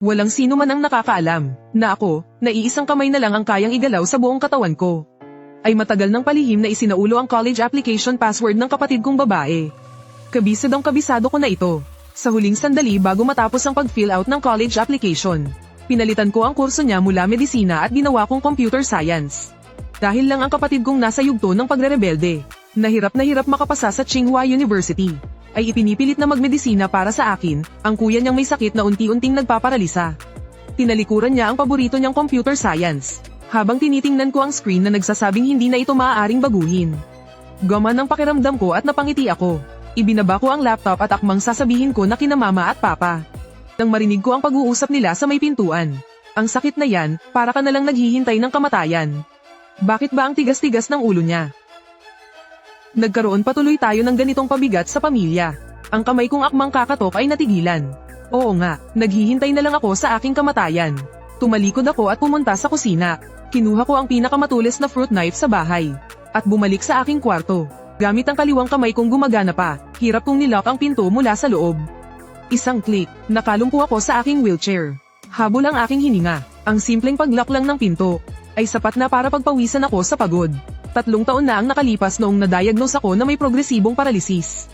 Walang sino man ang nakakaalam na ako, na iisang kamay na lang ang kayang igalaw sa buong katawan ko. Ay matagal ng palihim na isinaulo ang college application password ng kapatid kong babae. Kabisadong kabisado ko na ito. Sa huling sandali bago matapos ang pag-fill out ng college application, pinalitan ko ang kurso niya mula medisina at ginawa kong computer science. Dahil lang ang kapatid kong nasa yugto ng pagrerebelde, na hirap makapasa sa Tsinghua University, ay ipinipilit na magmedisina para sa akin, ang kuya niyang may sakit na unti-unting nagpaparalisa. Tinalikuran niya ang paborito niyang computer science, habang tinitingnan ko ang screen na nagsasabing hindi na ito maaaring baguhin. Gaman ang pakiramdam ko at napangiti ako. Ibinaba ko ang laptop at akmang sasabihin ko na kina mama at papa. Nang marinig ko ang pag-uusap nila sa may pintuan. Ang sakit na yan, para ka nalang naghihintay ng kamatayan. Bakit ba ang tigas-tigas ng ulo niya? Nagkaroon patuloy tayo ng ganitong pabigat sa pamilya. Ang kamay kong akmang kakatok ay natigilan. Oo nga, naghihintay na lang ako sa aking kamatayan. Tumalikod ako at pumunta sa kusina. Kinuha ko ang pinakamatulis na fruit knife sa bahay. At bumalik sa aking kwarto. Gamit ang kaliwang kamay kong gumagana pa, hirap kong nilock ang pinto mula sa loob. Isang click, nakalumpo ako sa aking wheelchair. Habol ang aking hininga. Ang simpleng paglock lang ng pinto ay sapat na para pagpawisan ako sa pagod. 3 taon na ang nakalipas noong na-diagnose ako na may progresibong paralisis.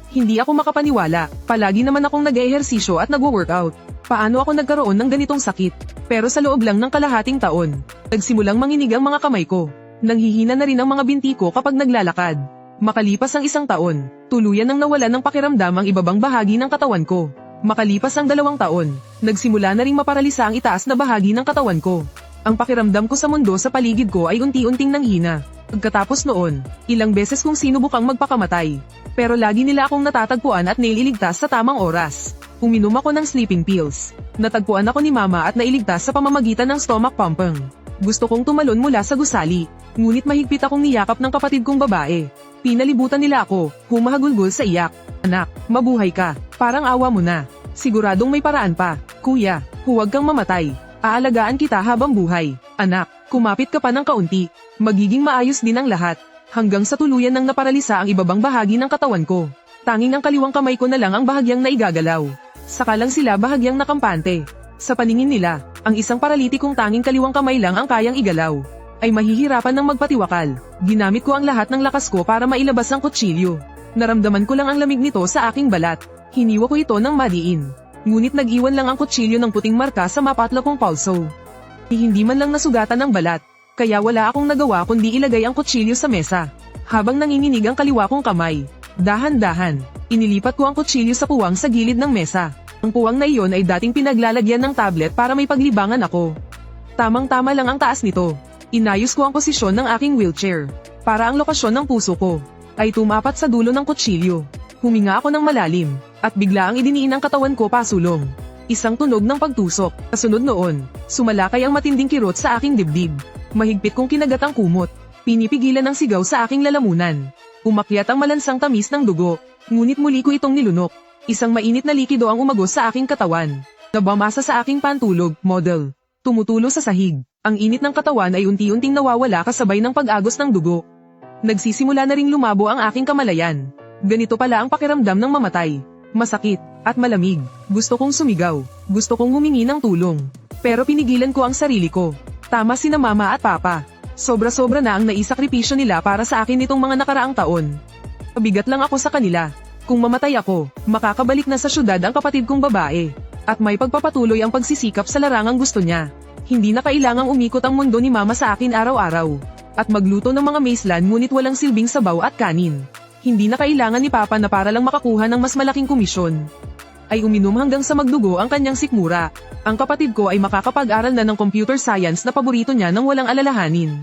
Hindi ako makapaniwala, palagi naman akong nag-ehersisyo at nagwo-workout. Paano ako nagkaroon ng ganitong sakit? Pero sa loob lang ng kalahating taon, nagsimulang manginig ang mga kamay ko. Nanghihina na rin ang mga binti ko kapag naglalakad. Makalipas ang 1 taon, tuluyan nang nawalan ng pakiramdam ang ibabang bahagi ng katawan ko. Makalipas ang 2 taon, nagsimula na ring maparalisa ang itaas na bahagi ng katawan ko. Ang pakiramdam ko sa mundo sa paligid ko ay unti-unting nanghina. Pagkatapos noon, ilang beses kong sinubukang magpakamatay. Pero lagi nila akong natatagpuan at naililigtas sa tamang oras. Uminom ako ng sleeping pills. Natagpuan ako ni mama at nailigtas sa pamamagitan ng stomach pumping. Gusto kong tumalon mula sa gusali, ngunit mahigpit akong niyakap ng kapatid kong babae. Pinalibutan nila ako, humahagulgol sa iyak. Anak, mabuhay ka, parang awa mo na. Siguradong may paraan pa. Kuya, huwag kang mamatay. Aalagaan kita habang buhay. Anak, kumapit ka pa ng kaunti. Magiging maayos din ang lahat. Hanggang sa tuluyan nang naparalisa ang ibabang bahagi ng katawan ko. Tanging ang kaliwang kamay ko na lang ang bahagyang naigagalaw. Saka lang sila bahagyang nakampante. Sa paningin nila, ang isang paralitikong tanging kaliwang kamay lang ang kayang igalaw. Ay mahihirapan ng magpatiwakal. Ginamit ko ang lahat ng lakas ko para mailabas ang kutsilyo. Naramdaman ko lang ang lamig nito sa aking balat. Hiniwa ko ito ng madiin. Ngunit nag-iwan lang ang kutsilyo ng puting marka sa mapatla kong pulso. Hindi man lang nasugatan ng balat. Kaya wala akong nagawa kundi ilagay ang kutsilyo sa mesa. Habang nanginginig ang kaliwa kong kamay, dahan-dahan, inilipat ko ang kutsilyo sa puwang sa gilid ng mesa. Ang puwang na iyon ay dating pinaglalagyan ng tablet para may paglibangan ako. Tamang-tama lang ang taas nito. Inayos ko ang posisyon ng aking wheelchair. Para ang lokasyon ng puso ko ay tumapat sa dulo ng kutsilyo. Huminga ako ng malalim, at bigla ang idiniin ang katawan ko pasulong. Isang tunog ng pagtusok. Kasunod noon, sumalakay ang matinding kirot sa aking dibdib. Mahigpit kong kinagat ang kumot. Pinipigilan ang sigaw sa aking lalamunan. Umakyat ang malansang tamis ng dugo. Ngunit muli ko itong nilunok. Isang mainit na likido ang umagos sa aking katawan. Nabamasa sa aking pantulog, model. Tumutulo sa sahig. Ang init ng katawan ay unti-unting nawawala kasabay ng pag-agos ng dugo. Nagsisimula na ring lumabo ang aking kamalayan. Ganito pala ang pakiramdam ng mamatay. Masakit, at malamig. Gusto kong sumigaw. Gusto kong humingi ng tulong. Pero pinigilan ko ang sarili ko. Tama sina mama at papa. Sobra-sobra na ang naisakripisyo nila para sa akin nitong mga nakaraang taon. Pabigat lang ako sa kanila. Kung mamatay ako, makakabalik na sa syudad ang kapatid kong babae. At may pagpapatuloy ang pagsisikap sa larangang gusto niya. Hindi na kailangang umikot ang mundo ni mama sa akin araw-araw. At magluto ng mga maislan ngunit walang silbing sabaw at kanin. Hindi na kailangan ni papa na para lang makakuha ng mas malaking komisyon. Ay uminom hanggang sa magdugo ang kanyang sikmura. Ang kapatid ko ay makakapag-aral na ng computer science na paborito niya nang walang alalahanin.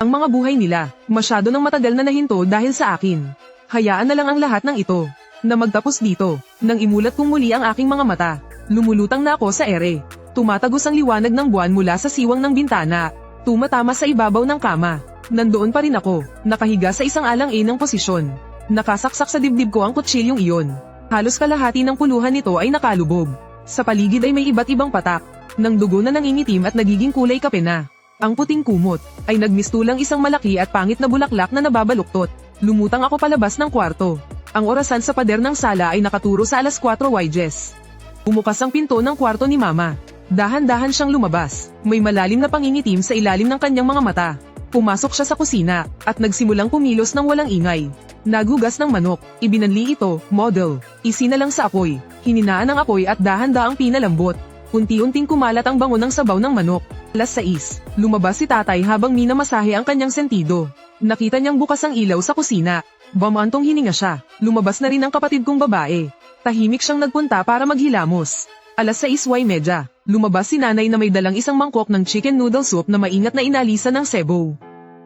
Ang mga buhay nila, masyado nang matagal na nahinto dahil sa akin. Hayaan na lang ang lahat ng ito, na magtapos dito, nang imulat kong muli ang aking mga mata. Lumulutang na ako sa ere. Tumatagos ang liwanag ng buwan mula sa siwang ng bintana. Tumatama sa ibabaw ng kama. Nandoon pa rin ako, nakahiga sa isang alang-inang posisyon. Nakasaksak sa dibdib ko ang kutsilyong iyon. Halos kalahati ng puluhan nito ay nakalubog. Sa paligid ay may iba't ibang patak, ng dugo na nangingitim at nagiging kulay kape na. Ang puting kumot ay nagmistulang isang malaki at pangit na bulaklak na nababaluktot. Lumutang ako palabas ng kwarto. Ang orasan sa pader ng sala ay nakaturo sa 4:00 YGS. Bumukas ang pinto ng kwarto ni mama. Dahan-dahan siyang lumabas. May malalim na pangingitim sa ilalim ng kanyang mga mata. Pumasok siya sa kusina, at nagsimulang pumilos ng walang ingay. Nagugas ng manok, ibinanli ito, model, isinalang sa apoy, hininaan ang apoy at dahan-daang pinalambot. Unti-unting kumalat ang bango ng sabaw ng manok. Alas 6, lumabas si tatay habang minamasahe ang kanyang sentido. Nakita niyang bukas ang ilaw sa kusina. Bamantong hininga siya, lumabas na rin ang kapatid kong babae. Tahimik siyang nagpunta para maghilamos. Alas 6:30, lumabas si nanay na may dalang isang mangkok ng chicken noodle soup na maingat na inalisan ng sebo.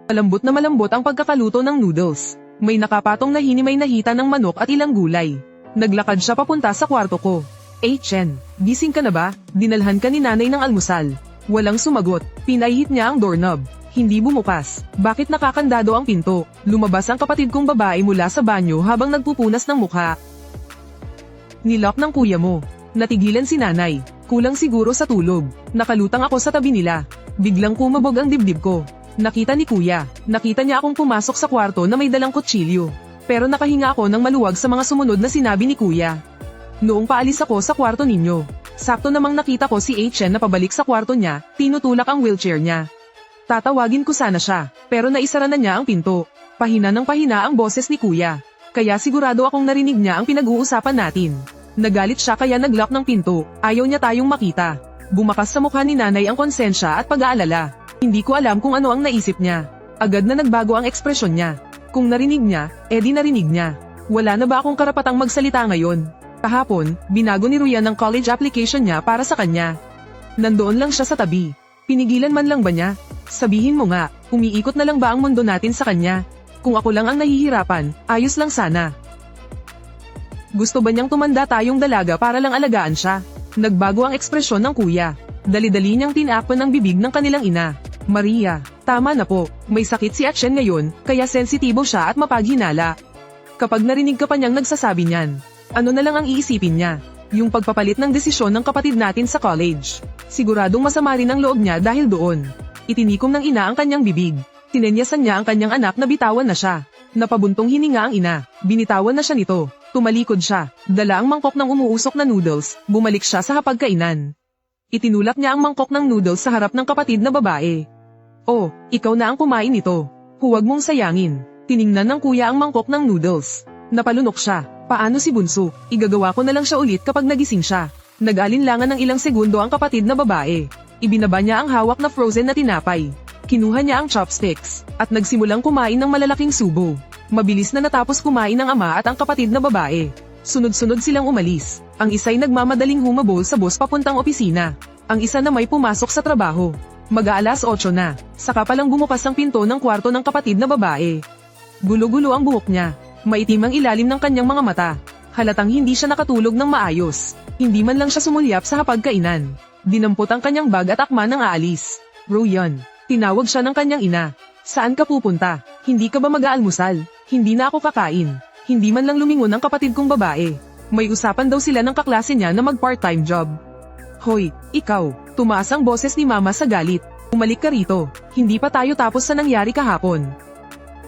Malambot ang pagkakaluto ng noodles. May nakapatong na hinimay na hita ng manok at ilang gulay. Naglakad siya papunta sa kwarto ko. Chen, gising ka na ba? Dinalhan ka ni nanay ng almusal. Walang sumagot, pinahit niya ang doorknob. Hindi bumukas. Bakit nakakandado ang pinto? Lumabas ang kapatid kong babae mula sa banyo habang nagpupunas ng mukha. Nilock ng kuya mo. Natigilan si nanay. Kulang siguro sa tulog. Nakalutang ako sa tabi nila. Biglang kumabog ang dibdib ko. Nakita ni kuya. Nakita niya akong pumasok sa kwarto na may dalang kutsilyo. Pero nakahinga ako ng maluwag sa mga sumunod na sinabi ni kuya. Noong paalis ako sa kwarto ninyo, sakto namang nakita ko si Chen na pabalik sa kwarto niya, tinutulak ang wheelchair niya. Tatawagin ko sana siya, pero naisara na niya ang pinto. Pahina ng pahina ang boses ni kuya. Kaya sigurado akong narinig niya ang pinag-uusapan natin. Nagalit siya kaya naglock ng pinto, ayaw niya tayong makita. Bumakas sa mukha ni nanay ang konsensya at pag-aalala. Hindi ko alam kung ano ang naisip niya. Agad na nagbago ang ekspresyon niya. Kung narinig niya, edi narinig niya. Wala na ba akong karapatang magsalita ngayon? Kahapon, binago ni Ruyan ang college application niya para sa kanya. Nandoon lang siya sa tabi. Pinigilan man lang ba niya? Sabihin mo nga, umiikot na lang ba ang mundo natin sa kanya? Kung ako lang ang nahihirapan, ayos lang sana. Gusto ba niyang tumanda tayong dalaga para lang alagaan siya? Nagbago ang ekspresyon ng kuya. Dali-dali niyang tinakpan ang bibig ng kanilang ina. Maria, tama na po, may sakit si Chen ngayon, kaya sensitibo siya at mapaghinala. Kapag narinig ka pa niyang nagsasabi niyan, ano na lang ang iisipin niya? Yung pagpapalit ng desisyon ng kapatid natin sa college. Siguradong masama rin ang loob niya dahil doon. Itinikom ng ina ang kanyang bibig. Tinenyasan niya ang kanyang anak na bitawan na siya. Napabuntong hininga ang ina, binitawan na siya nito. Tumalikod siya, dala ang mangkok ng umuusok na noodles, bumalik siya sa hapagkainan. Itinulak niya ang mangkok ng noodles sa harap ng kapatid na babae. Oh, ikaw na ang kumain nito. Huwag mong sayangin. Tiningnan ng kuya ang mangkok ng noodles. Napalunok siya. Paano si Bunso? Igagawa ko na lang siya ulit kapag nagising siya. Nag-alinlangan ng ilang segundo ang kapatid na babae. Ibinaba niya ang hawak na frozen na tinapay. Kinuha niya ang chopsticks, at nagsimulang kumain ng malalaking subo. Mabilis na natapos kumain ng ama at ang kapatid na babae. Sunod-sunod silang umalis. Ang isa'y nagmamadaling humabol sa bus papuntang opisina. Ang isa na may pumasok sa trabaho. Mag-aalas 8 na. Saka palang bumukas ang pinto ng kwarto ng kapatid na babae. Gulo-gulo ang buhok niya. Maitim ang ilalim ng kanyang mga mata. Halatang hindi siya nakatulog ng maayos. Hindi man lang siya sumulyap sa hapagkainan. Dinampot ang kanyang bag at akma ng aalis. Ruyan, tinawag siya ng kanyang ina. Saan ka pupunta? Hindi ka ba mag-aalmusal? Hindi na ako kakain. Hindi man lang lumingon ang kapatid kong babae. May usapan daw sila ng kaklase niya na mag-part-time job. Hoy, ikaw, tumaas ang boses ni mama sa galit. Umalik ka rito. Hindi pa tayo tapos sa nangyari kahapon.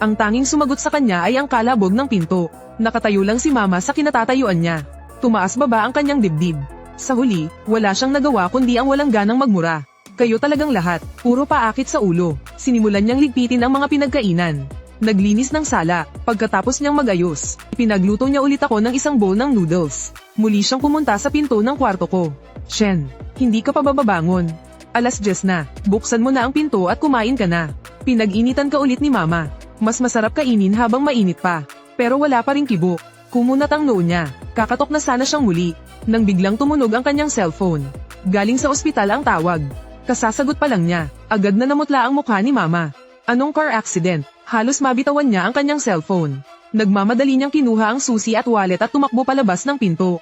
Ang tanging sumagot sa kanya ay ang kalabog ng pinto. Nakatayo lang si mama sa kinatatayuan niya. Tumaas baba ang kanyang dibdib. Sa huli, wala siyang nagawa kundi ang walang ganang magmura. Kayo talagang lahat, puro paakit sa ulo. Sinimulan niyang ligpitin ang mga pinagkainan. Naglinis ng sala, pagkatapos niyang magayos, pinagluto niya ulit ako ng isang bowl ng noodles. Muli siyang pumunta sa pinto ng kwarto ko. Chen, hindi ka pa bababangon. Alas 10 na, buksan mo na ang pinto at kumain ka na. Pinag-initan ka ulit ni mama. Mas masarap kainin habang mainit pa. Pero wala pa ring kibo. Kumunat ang noo niya. Kakatok na sana siyang muli. Nang biglang tumunog ang kanyang cellphone. Galing sa ospital ang tawag. Kasasagot pa lang niya, agad na namutla ang mukha ni mama. Anong car accident? Halos mabitawan niya ang kanyang cellphone. Nagmamadali niyang kinuha ang susi at wallet at tumakbo palabas ng pinto.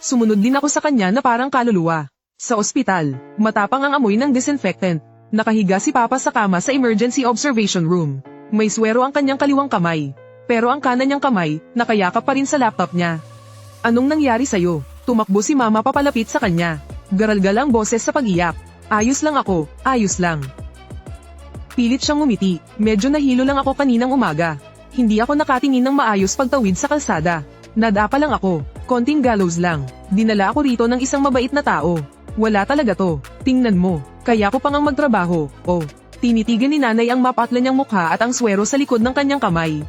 Sumunod din ako sa kanya na parang kaluluwa. Sa ospital, matapang ang amoy ng disinfectant. Nakahiga si Papa sa kama sa emergency observation room. May swero ang kanyang kaliwang kamay. Pero ang kanan niyang kamay, nakayakap pa rin sa laptop niya. Anong nangyari sa'yo? Tumakbo si Mama papalapit sa kanya. Garalgal ang boses sa pag-iyak. Ayos lang ako, ayos lang. Pilit siyang ngumiti. Medyo nahilo lang ako kaninang umaga. Hindi ako nakatingin ng maayos pagtawid sa kalsada. Nadapa lang ako. Konting gallows lang. Dinala ako rito ng isang mabait na tao. Wala talaga to. Tingnan mo. Kaya ko pang ang magtrabaho. Oh. Tinitigan ni nanay ang mapatla niyang mukha at ang swero sa likod ng kanyang kamay.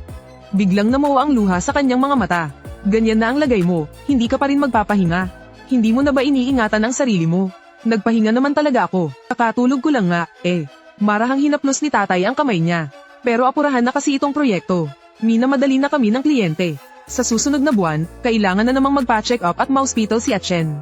Biglang namuo ang luha sa kanyang mga mata. Ganyan na ang lagay mo, hindi ka pa rin magpapahinga. Hindi mo na ba iniingatan ang sarili mo? Nagpahinga naman talaga ako. Kakatulog ko lang nga, Marahang hinaplos ni tatay ang kamay niya. Pero apurahan na kasi itong proyekto. Minamadali na kami ng kliyente. Sa susunod na buwan, kailangan na namang magpa-check up at ma-hospital si Atchen.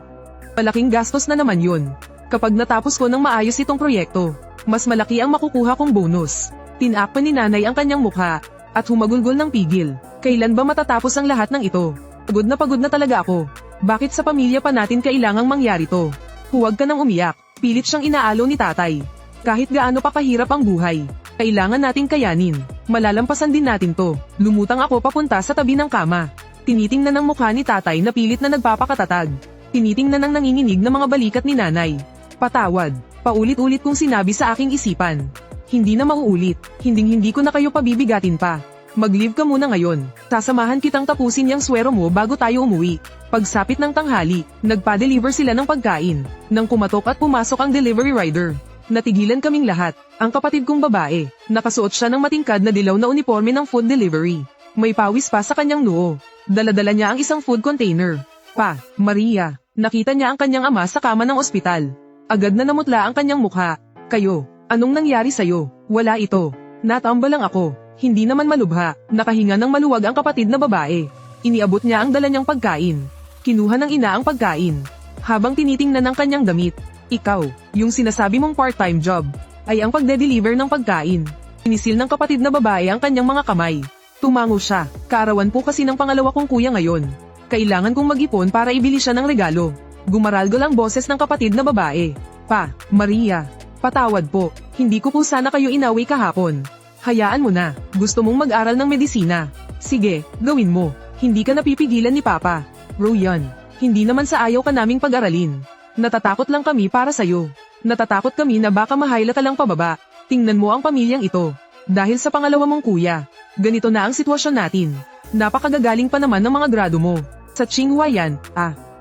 Malaking gastos na naman yun. Kapag natapos ko ng maayos itong proyekto, mas malaki ang makukuha kong bonus. Tinakpan ni nanay ang kanyang mukha, at humagulgol ng pigil. Kailan ba matatapos ang lahat ng ito? Pagod na talaga ako. Bakit sa pamilya pa natin kailangang mangyari to? Huwag ka nang umiyak, pilit siyang inaalo ni tatay. Kahit gaano pa kahirap ang buhay, kailangan nating kayanin. Malalampasan din natin to. Lumutang ako papunta sa tabi ng kama. Tinitingnan ng mukha ni tatay na pilit na nagpapakatatag. Tinitingnan ng nanginginig na mga balikat ni nanay. Patawad. Paulit-ulit kong sinabi sa aking isipan. Hindi na mauulit. Hinding-hindi ko na kayo pabibigatin pa. Mag-leave ka muna ngayon. Sasamahan kitang tapusin yung swero mo bago tayo umuwi. Pagsapit ng tanghali, nagpa-deliver sila ng pagkain. Nang kumatok at pumasok ang delivery rider, natigilan kaming lahat. Ang kapatid kong babae, nakasuot siya ng matingkad na dilaw na uniforme ng food delivery. May pawis pa sa kanyang noo. Dala-dala niya ang isang food container. Pa, Maria, nakita niya ang kanyang ama sa kama ng ospital. Agad na namutla ang kanyang mukha. Kayo, anong nangyari sa'yo? Wala ito. Natamba lang ako. Hindi naman malubha. Nakahinga ng maluwag ang kapatid na babae. Iniabot niya ang dala niyang pagkain. Kinuha ng ina ang pagkain. Habang tinitingnan ng kanyang damit. Ikaw, yung sinasabi mong part-time job, ay ang pagde-deliver ng pagkain. Inisil ng kapatid na babae ang kanyang mga kamay. Tumango siya. Kaarawan po kasi ng pangalawa kong kuya ngayon. Kailangan kong mag-ipon para ibili siya ng regalo. Gumaralgol ang boses ng kapatid na babae. Pa, Maria, patawad po. Hindi ko po sana kayo inawi kahapon. Hayaan mo na. Gusto mong mag-aral ng medisina. Sige, gawin mo. Hindi ka napipigilan ni Papa. Royan, hindi naman sa ayaw ka naming pag-aralin. Natatakot lang kami para sa'yo. Natatakot kami na baka mahayla ka lang pababa. Tingnan mo ang pamilyang ito. Dahil sa pangalawa mong kuya, ganito na ang sitwasyon natin. Napakagagaling pa naman ng mga grado mo. Sa Tsinghua yan,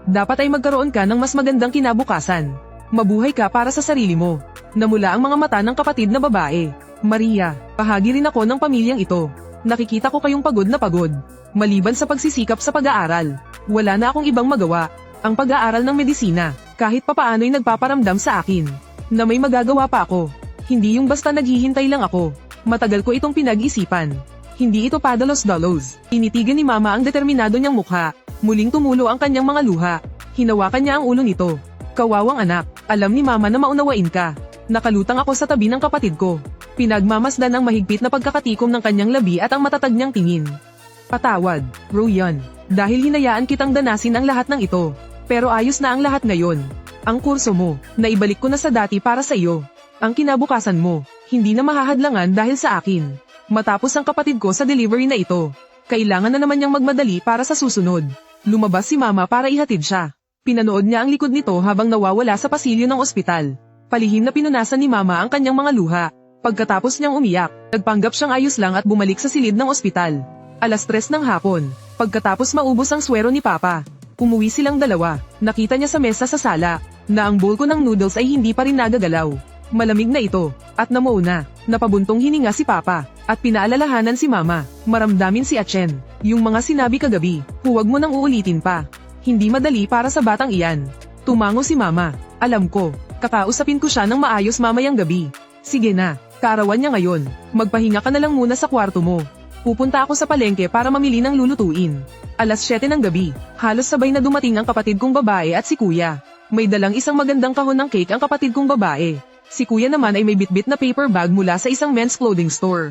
dapat ay magkaroon ka ng mas magandang kinabukasan. Mabuhay ka para sa sarili mo. Namula ang mga mata ng kapatid na babae. Maria, bahagi rin ako ng pamilyang ito. Nakikita ko kayong pagod na pagod. Maliban sa pagsisikap sa pag-aaral, wala na akong ibang magawa. Ang pag-aaral ng medisina, kahit papaano'y nagpaparamdam sa akin, na may magagawa pa ako. Hindi yung basta naghihintay lang ako. Matagal ko itong pinag-isipan. Hindi ito padalos-dalos. Tinitigan ni Mama ang determinado niyang mukha. Muling tumulo ang kanyang mga luha. Hinawakan niya ang ulo nito. Kawawang anak, alam ni Mama na maunawain ka. Nakalutang ako sa tabi ng kapatid ko. Pinagmamasdan ang mahigpit na pagkakatikom ng kanyang labi at ang matatag niyang tingin. Patawad, Royan, dahil hinayaan kitang danasin ang lahat ng ito. Pero ayos na ang lahat ngayon. Ang kurso mo, naibalik ko na sa dati para sa iyo. Ang kinabukasan mo, hindi na mahahadlangan dahil sa akin. Matapos ang kapatid ko sa delivery na ito, kailangan na naman niyang magmadali para sa susunod. Lumabas si Mama para ihatid siya. Pinanood niya ang likod nito habang nawawala sa pasilyo ng ospital. Palihim na pinunasan ni Mama ang kanyang mga luha. Pagkatapos niyang umiyak, nagpanggap siyang ayos lang at bumalik sa silid ng ospital. 3:00 ng hapon, pagkatapos maubos ang swero ni Papa. Umuwi silang dalawa. Nakita niya sa mesa sa sala, na ang bowl ko ng noodles ay hindi pa rin nagagalaw. Malamig na ito, at namuo na. Napabuntong hininga si Papa, at pinaalalahanan si Mama. Maramdamin si Atchen. Yung mga sinabi kagabi, huwag mo nang uulitin pa. Hindi madali para sa batang iyan. Tumango si Mama. Alam ko, kakausapin ko siya ng maayos mamayang gabi. Sige na, kaarawan niya ngayon. Magpahinga ka na lang muna sa kwarto mo. Pupunta ako sa palengke para mamili ng lulutuin. 7:00 ng gabi, halos sabay na dumating ang kapatid kong babae at si Kuya. May dalang isang magandang kahon ng cake ang kapatid kong babae. Si Kuya naman ay may bitbit na paper bag mula sa isang men's clothing store.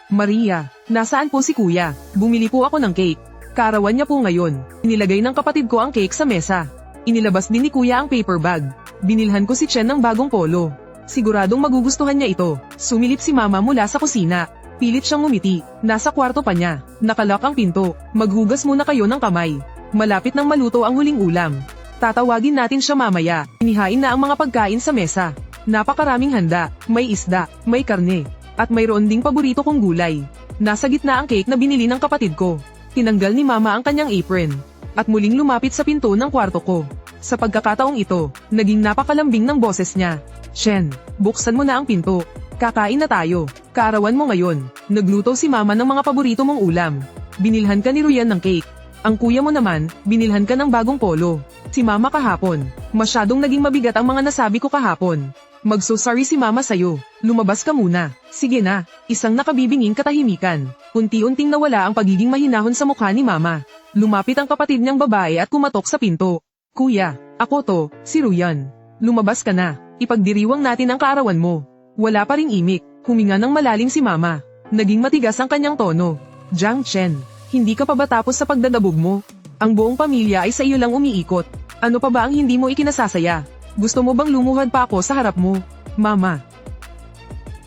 Maria, nasaan po si Kuya? Bumili po ako ng cake. Kaarawan niya po ngayon. Inilagay ng kapatid ko ang cake sa mesa. Inilabas din ni Kuya ang paper bag. Binilhan ko si Chen ng bagong polo. Siguradong magugustuhan niya ito. Sumilip si Mama mula sa kusina. Pilit siyang ngumiti. Nasa kwarto pa niya. Nakalock ang pinto. Maghugas muna kayo ng kamay. Malapit nang maluto ang huling ulam. Tatawagin natin siya mamaya. Inihain na ang mga pagkain sa mesa. Napakaraming handa. May isda, may karne, at mayroon ding paborito kong gulay. Nasa gitna ang cake na binili ng kapatid ko. Tinanggal ni Mama ang kanyang apron, at muling lumapit sa pinto ng kwarto ko. Sa pagkakataong ito, naging napakalambing ng boses niya. Shen, buksan mo na ang pinto. Kakain na tayo. Kaarawan mo ngayon. Nagluto si mama ng mga paborito mong ulam. Binilhan ka ni Ruyan ng cake. Ang kuya mo naman, binilhan ka ng bagong polo. Si mama kahapon. Masyadong naging mabigat ang mga nasabi ko kahapon. Magso-sorry si mama sa'yo. Lumabas ka muna. Sige na. Isang nakabibinging katahimikan. Unti-unting nawala ang pagiging mahinahon sa mukha ni mama. Lumapit ang kapatid niyang babae at kumatok sa pinto. Kuya, ako to, si Ruyan. Lumabas ka na. Ipagdiriwang natin ang kaarawan mo. Wala pa ring imik. Huminga ng malalim si mama. Naging matigas ang kanyang tono. Jiang Chen, hindi ka pa ba tapos sa pagdadabog mo? Ang buong pamilya ay sa iyo lang umiikot. Ano pa ba ang hindi mo ikinasasaya? Gusto mo bang lumuhad pa ako sa harap mo? Mama.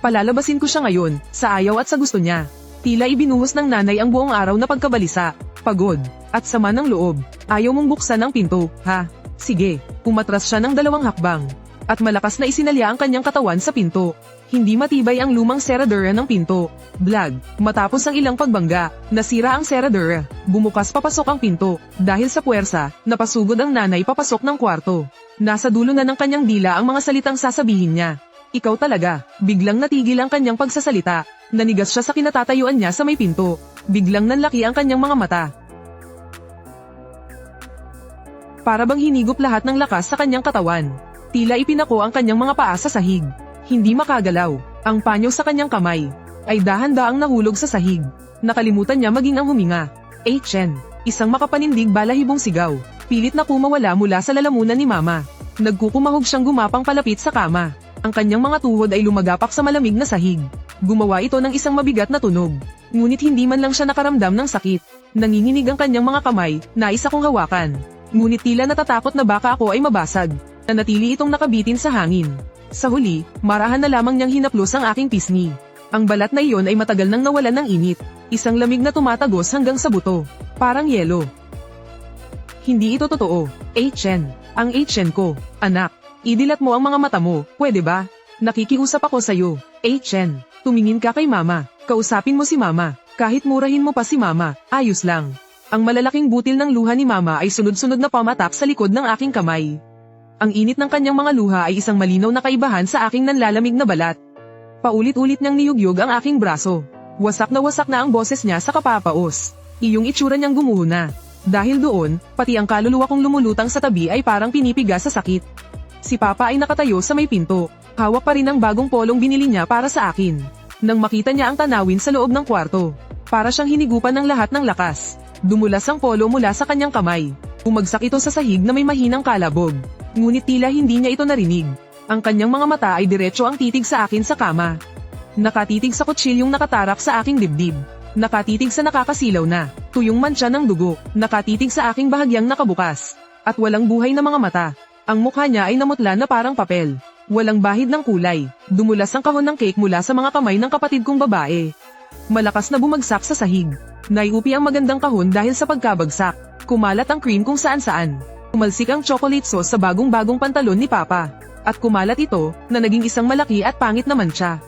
Palalabasin ko siya ngayon, sa ayaw at sa gusto niya. Tila ibinuhos ng nanay ang buong araw na pagkabalisa, pagod, at sama ng loob. Ayaw mong buksan ang pinto, ha? Sige, umatras siya ng 2 hakbang. At malakas na isinalya ang kanyang katawan sa pinto. Hindi matibay ang lumang seradura ng pinto. Blag, matapos ang ilang pagbangga, nasira ang seradura. Bumukas papasok ang pinto. Dahil sa puwersa, napasugod ang nanay papasok ng kwarto. Nasa dulo na ng kanyang dila ang mga salitang sasabihin niya. Ikaw talaga. Biglang natigil ang kanyang pagsasalita. Nanigas siya sa kinatatayuan niya sa may pinto. Biglang nanlaki ang kanyang mga mata. Para bang hinigop lahat ng lakas sa kanyang katawan. Tila ipinako ang kanyang mga paa sa sahig. Hindi makagalaw. Ang panyo sa kanyang kamay ay dahan-daang nahulog sa sahig. Nakalimutan niya maging ang huminga. Chen, isang makapanindig balahibong sigaw. Pilit na kumawala mula sa lalamunan ni mama. Nagkukumahog siyang gumapang palapit sa kama. Ang kanyang mga tuhod ay lumagapak sa malamig na sahig. Gumawa ito ng isang mabigat na tunog. Ngunit hindi man lang siya nakaramdam ng sakit. Nanginginig ang kanyang mga kamay, nais akong hawakan. Ngunit tila natatakot na baka ako ay mabasag. Nanatili itong nakabitin sa hangin. Sa huli, marahan na lamang niyang hinaplos ang aking pisngi. Ang balat na iyon ay matagal nang nawalan ng init. Isang lamig na tumatagos hanggang sa buto. Parang yelo. Hindi ito totoo. Chen. Ang Chen ko. Anak. Idilat mo ang mga mata mo, pwede ba? Nakikiusap ako sa'yo. Chen. Tumingin ka kay mama. Kausapin mo si mama. Kahit murahin mo pa si mama, ayos lang. Ang malalaking butil ng luha ni mama ay sunod-sunod na pamatak sa likod ng aking kamay. Ang init ng kanyang mga luha ay isang malinaw na kaibahan sa aking nanlalamig na balat. Paulit-ulit niyang niyugyug ang aking braso. Wasak na ang boses niya sa kapapaos. Iyong itsura niyang gumuho na. Dahil doon, pati ang kaluluwa kong lumulutang sa tabi ay parang pinipiga sa sakit. Si Papa ay nakatayo sa may pinto. Hawak pa rin ang bagong polong binili niya para sa akin. Nang makita niya ang tanawin sa loob ng kwarto, para siyang hinigupan ng lahat ng lakas. Dumulas ang polo mula sa kanyang kamay. Umagsak ito sa sahig na may mahinang kalabog. Ngunit tila hindi niya ito narinig. Ang kanyang mga mata ay diretso ang titig sa akin sa kama. Nakatitig sa kutsilyong nakatarak sa aking dibdib. Nakatitig sa nakakasilaw na, tuyong mantsa ng dugo. Nakatitig sa aking bahagyang nakabukas. At walang buhay na mga mata. Ang mukha niya ay namutla na parang papel. Walang bahid ng kulay. Dumulas ang kahon ng cake mula sa mga kamay ng kapatid kong babae. Malakas na bumagsak sa sahig. Naiupi ang magandang kahon dahil sa pagkabagsak. Kumalat ang cream kung saan-saan. Umalsik ang chocolate sauce sa bagong-bagong pantalon ni Papa. At kumalat ito, na naging isang malaki at pangit na mantsa.